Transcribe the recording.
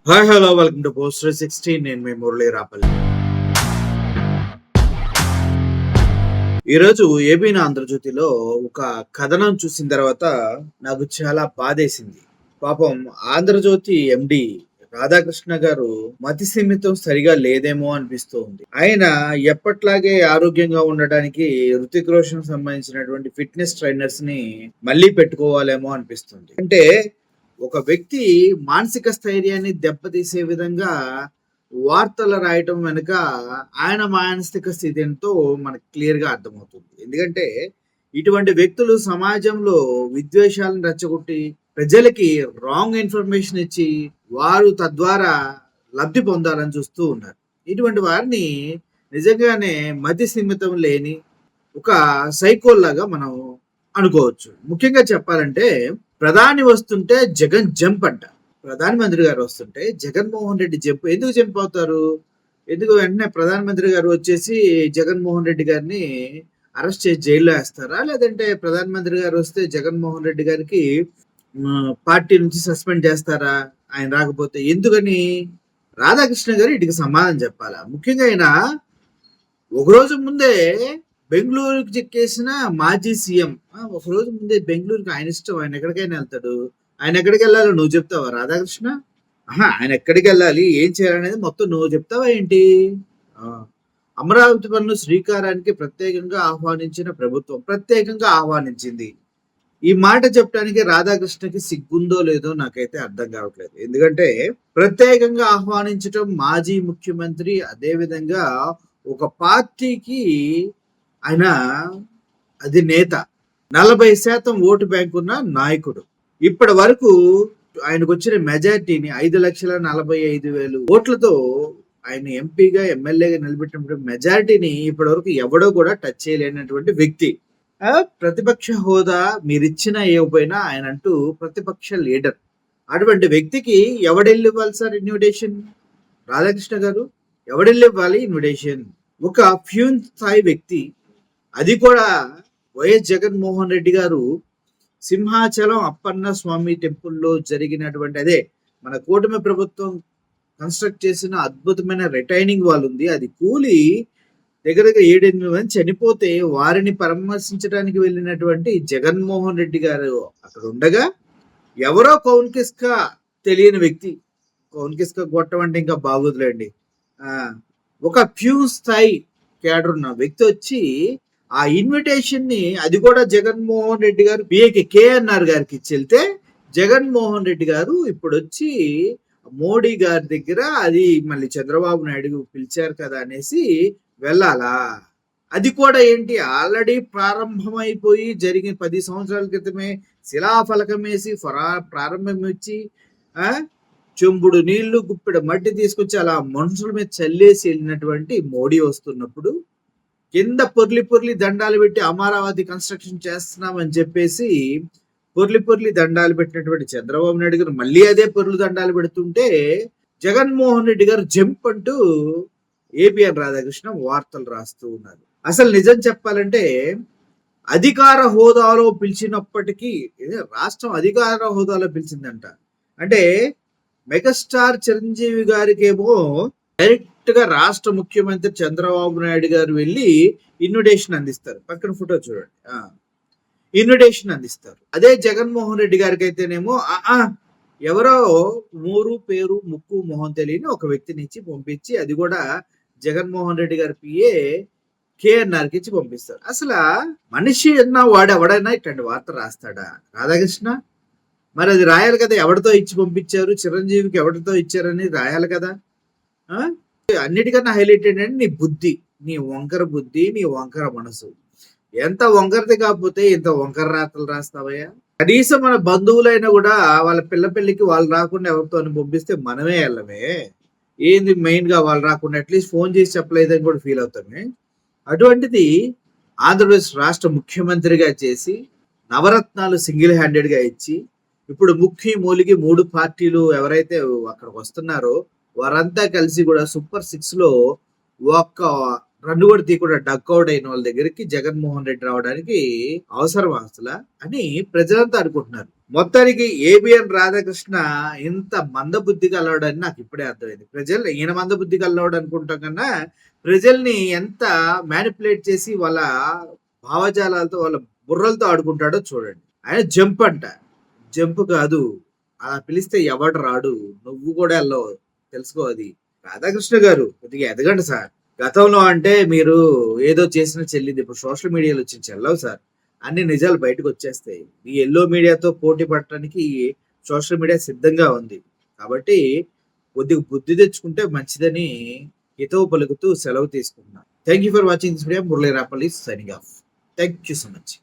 Hi hello welcome to post 316. నేను మీ మురళీ రాపల్లి. ఈరోజు ABN ఆంధ్రజ్యోతిలో ఒక కథనం చూసిన తర్వాత నాకు చాలా బాధేసింది. పాపం ఆంధ్రజ్యోతి ఎండి రాధాకృష్ణ గారు మతి స్థిమితం సరిగా లేదేమో అనిపిస్తూ ఉంది. ఆయన ఎప్పట్లాగే ఆరోగ్యంగా ఉండడానికి హృతిక్ రోషన్ సంబంధించినటువంటి ఫిట్నెస్ ట్రైనర్స్ ని మళ్ళీ పెట్టుకోవాలేమో అనిపిస్తుంది. అంటే ఒక వ్యక్తి మానసిక స్థైర్యాన్ని దెబ్బతీసే విధంగా వార్తలు రాయటం వెనుక ఆయన మానసిక స్థితి ఏంటో మనకు క్లియర్ గా అర్థమవుతుంది. ఎందుకంటే ఇటువంటి వ్యక్తులు సమాజంలో విద్వేషాలను రెచ్చగొట్టి ప్రజలకి రాంగ్ ఇన్ఫర్మేషన్ ఇచ్చి వారు తద్వారా లబ్ధి పొందాలని చూస్తూ ఉన్నారు. ఇటువంటి వారిని నిజంగానే మతి స్థిమితం లేని ఒక సైకోల్లాగా మనం అనుకోవచ్చు. ముఖ్యంగా చెప్పాలంటే ప్రధాని వస్తుంటే జగన్ జంప్ అంట. ప్రధానమంత్రి గారు వస్తుంటే జగన్మోహన్ రెడ్డి జంప్. ఎందుకు జంప్ అవుతారు? ఎందుకు వెంటనే ప్రధానమంత్రి గారు వచ్చేసి జగన్మోహన్ రెడ్డి గారిని అరెస్ట్ చేసి జైల్లో వేస్తారా? లేదంటే ప్రధానమంత్రి గారు వస్తే జగన్మోహన్ రెడ్డి గారికి పార్టీ నుంచి సస్పెండ్ చేస్తారా ఆయన రాకపోతే? ఎందుకని? రాధాకృష్ణ గారు ఇటుకి సమాధానం చెప్పాలా. ముఖ్యంగా ఆయన ఒకరోజు ముందే బెంగళూరుకి చెక్కేసిన మాజీ సీఎం. ఒకరోజు ముందే బెంగళూరుకి ఆయన ఇష్టం, ఆయన ఎక్కడికైనా వెళ్తాడు. ఆయన ఎక్కడికి వెళ్ళాలో నువ్వు చెప్తావా రాధాకృష్ణ? ఆయన ఎక్కడికి వెళ్ళాలి, ఏం చేయాలనేది మొత్తం నువ్వు చెప్తావా ఏంటి? అమరావతి పన్ను శ్రీకారానికి ప్రత్యేకంగా ఆహ్వానించిన ప్రభుత్వం ప్రత్యేకంగా ఆహ్వానించింది. ఈ మాట చెప్పడానికి రాధాకృష్ణకి సిగ్గుందో లేదో నాకైతే అర్థం కావట్లేదు. ఎందుకంటే ప్రత్యేకంగా ఆహ్వానించటం మాజీ ముఖ్యమంత్రి, అదే విధంగా ఒక పార్టీకి ఆయన అది నేత, 40% ఓటు బ్యాంక్ ఉన్న నాయకుడు. ఇప్పటి వరకు ఆయనకు వచ్చిన మెజారిటీని 5,45,000 ఓట్లతో ఆయన ఎంపీగా ఎమ్మెల్యేగా నిలబెట్టినప్పుడు మెజారిటీని ఇప్పటి వరకు ఎవడో కూడా టచ్ చేయలేనటువంటి వ్యక్తి. ప్రతిపక్ష హోదా మీరిచ్చినా ఇవ్వకపోయినా ఆయన అంటూ ప్రతిపక్ష లీడర్. అటువంటి వ్యక్తికి ఎవడెళ్ళి ఇవ్వాలి సార్ ఇన్విటేషన్? రాధాకృష్ణ గారు ఎవడెళ్ళి ఇవ్వాలి ఇన్విటేషన్? ఒక ఫ్యూన్ స్థాయి వ్యక్తి, అది కూడా వైఎస్ జగన్మోహన్ రెడ్డి గారు సింహాచలం అప్పన్న స్వామి టెంపుల్లో జరిగినటువంటి, అదే మన కూటమి ప్రభుత్వం కన్స్ట్రక్ట్ చేసిన అద్భుతమైన రిటైనింగ్ వాల్ ఉంది, అది కూలి దగ్గర 7-8 మంది చనిపోతే వారిని పరామర్శించడానికి వెళ్ళినటువంటి జగన్మోహన్ రెడ్డి గారు అక్కడ ఉండగా ఎవరో కౌన్ కిస్కా తెలియని వ్యక్తి, కౌన్ కిస్కా కొట్టం అంటే ఇంకా బాగోదులేండి, ఒక ఫ్యూ స్థాయి కేడర్ ఉన్న వ్యక్తి వచ్చి ఆ ఇన్విటేషన్ ని, అది కూడా జగన్మోహన్ రెడ్డి గారు బిఏకి కేఎన్ఆర్ గారికి ఇచ్చి వెళ్తే జగన్మోహన్ రెడ్డి గారు ఇప్పుడు వచ్చి మోడీ గారి దగ్గర అది మళ్ళీ చంద్రబాబు నాయుడు పిలిచారు కదా అనేసి వెళ్ళాలా? అది కూడా ఏంటి, ఆల్రెడీ ప్రారంభమైపోయి జరిగిన 10 సంవత్సరాల క్రితమే శిలాఫలకం వేసి ప్రారంభం ఇచ్చి చెంబుడు నీళ్లు గుప్పెడు మట్టి తీసుకొచ్చి అలా మనుషుల మీద చల్లేసి వెళ్ళినటువంటి మోడీ వస్తున్నప్పుడు కింద పొర్లి దండాలు పెట్టి అమరావతి కన్స్ట్రక్షన్ చేస్తున్నామని చెప్పేసి పొర్లి దండాలు పెట్టినటువంటి చంద్రబాబు నాయుడు గారు మళ్ళీ అదే పొర్లు దండాలు పెడుతుంటే జగన్మోహన్ రెడ్డి గారు జంప్ అంటూ ఏబిఎన్ రాధాకృష్ణ వార్తలు రాస్తూ ఉన్నారు. అసలు నిజం చెప్పాలంటే అధికార హోదాలో పిలిచినప్పటికీ, రాష్ట్రం అధికార హోదాలో పిలిచిందంట అంటే మెగాస్టార్ చిరంజీవి గారికేమో డైరెక్ట్ గా రాష్ట్ర ముఖ్యమంత్రి చంద్రబాబు నాయుడు గారు వెళ్ళి ఇన్విటేషన్ అందిస్తారు. పక్కన ఫోటో చూడండి, ఇన్విటేషన్ అందిస్తారు. అదే జగన్మోహన్ రెడ్డి గారికి అయితేనేమో ఎవరో ఊరు పేరు ముక్కు మొహం తెలియని ఒక వ్యక్తిని ఇచ్చి పంపించి, అది కూడా జగన్మోహన్ రెడ్డి గారి పిఏ కేఎన్ఆర్ కి ఇచ్చి పంపిస్తారు. అసలు మనిషి అన్న వాడు ఎవడైనా ఇట్లాంటి వార్త రాస్తాడా రాధాకృష్ణ? మరి అది రాయాలి కదా, ఎవరితో ఇచ్చి పంపించారు, చిరంజీవికి ఎవరితో ఇచ్చారని రాయాలి కదా. అన్నిటికన్నా హైలైట్ ఏంటంటే నీ బుద్ధి, నీ వంకర బుద్ధి, నీ వంకర మనసు. ఎంత వంకరది కాకపోతే ఇంత వంకర రాతలు రాస్తావయ్యా? కనీసం మన బంధువులైనా కూడా వాళ్ళ పిల్ల పెళ్లికి వాళ్ళు రాకుండా ఎవరితో పంపిస్తే మనమే వెళ్ళమే. ఏంది మెయిన్ గా వాళ్ళు రాకుండా అట్లీస్ట్ ఫోన్ చేసి చెప్పలేదని కూడా ఫీల్ అవుతామే. అటువంటిది ఆంధ్రప్రదేశ్ రాష్ట్ర ముఖ్యమంత్రిగా చేసి నవరత్నాలు సింగిల్ హ్యాండెడ్ గా ఇచ్చి ఇప్పుడు ముఖ్య మూలికి 3 పార్టీలు ఎవరైతే అక్కడికి వస్తున్నారో వారంతా కలిసి కూడా సూపర్ 6 లో ఒక్క రన్ను కూడా తీయకుండా డక్అవుట్ అయిన వాళ్ళ దగ్గరికి జగన్మోహన్ రెడ్డి రావడానికి అవసరమా అసలు అని ప్రజలంతా అనుకుంటున్నారు. మొత్తానికి ఏబిఎన్ రాధాకృష్ణ ఇంత మందబుద్ధి కలవాడని నాకు ఇప్పుడే అర్థమైంది. ప్రజలు ఈయన మందబుద్ధి కలవాడు అనుకుంటాం కన్నా ప్రజల్ని ఎంత మ్యానిపులేట్ చేసి వాళ్ళ భావజాలాలతో వాళ్ళ బుర్రలతో ఆడుకుంటాడో చూడండి. ఆయన జంప్ అంట, జంప్ కాదు, అలా పిలిస్తే ఎవడు రాడు, నువ్వు కూడా వెళ్ళవు, తెలుసుకో. అది రాధాకృష్ణ గారు కొద్దిగా ఎదగండి సార్. గతంలో అంటే మీరు ఏదో చేసిన చెల్లింది, ఇప్పుడు సోషల్ మీడియాలో వచ్చి చెల్లవు సార్. అన్ని నిజాలు బయటకు వచ్చేస్తాయి. ఈ ఎల్లో మీడియాతో పోటీ పడటానికి సోషల్ మీడియా సిద్ధంగా ఉంది. కాబట్టి కొద్దిగా బుద్ధి తెచ్చుకుంటే మంచిదని హితవు పలుకుతూ సెలవు తీసుకుంటున్నాను. Thank you for watching this video. Murali Rapalli signing off. Thank you so much.